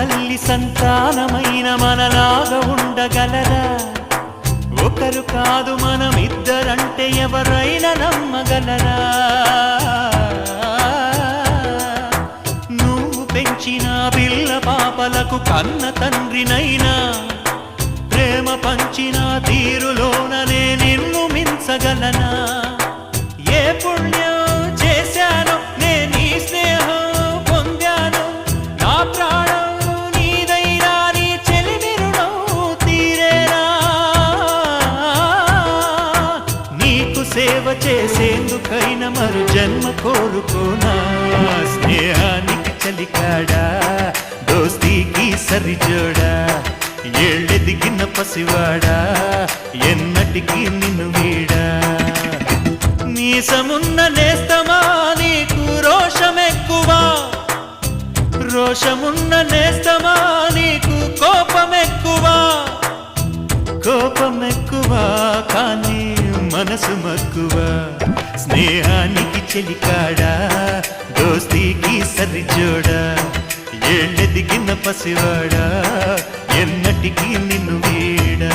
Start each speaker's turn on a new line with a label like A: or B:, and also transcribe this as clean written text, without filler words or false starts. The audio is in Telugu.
A: తల్లి సంతానమైన మనలాగా ఉండగలరా? ఒకరు కాదు మనమిద్దరంటే ఎవరైనా నమ్మగలరా? నువ్వు పెంచిన పిల్ల పాపలకు కన్న తండ్రినైనా ప్రేమ పంచిన తీరులోననే నిన్ను మించగలనా? ఏ పుణ్యం చేశాను నేను స్నేహం పొందాను, నా ప్రాణం నీదైనా నీ చెలిమి రుణం తీరేనా? నీకు సేవ చేసేందుకైనా మరు జన్మ కోరుకోనా? స్నేహానికి చలికాడా, దోస్తీకి సరిజోడా, ఏళ్ళెదిగిన పసివాడా ఎన్నటికీ నిన్ను వీడా? మీసమున్న నేస్తమా నీకు రోషమెక్కువా? రోషమున్న నేస్తమా నీకు కోపమెక్కువా? కోపమెక్కువా కానీ మనసు మక్కువ. స్నేహానికి చెలికాడా, దోస్తీకి సరిజోడా, ఏళ్ళెదిగిన పసివాడా ఎన్నటికీ నిన్ను వీడా?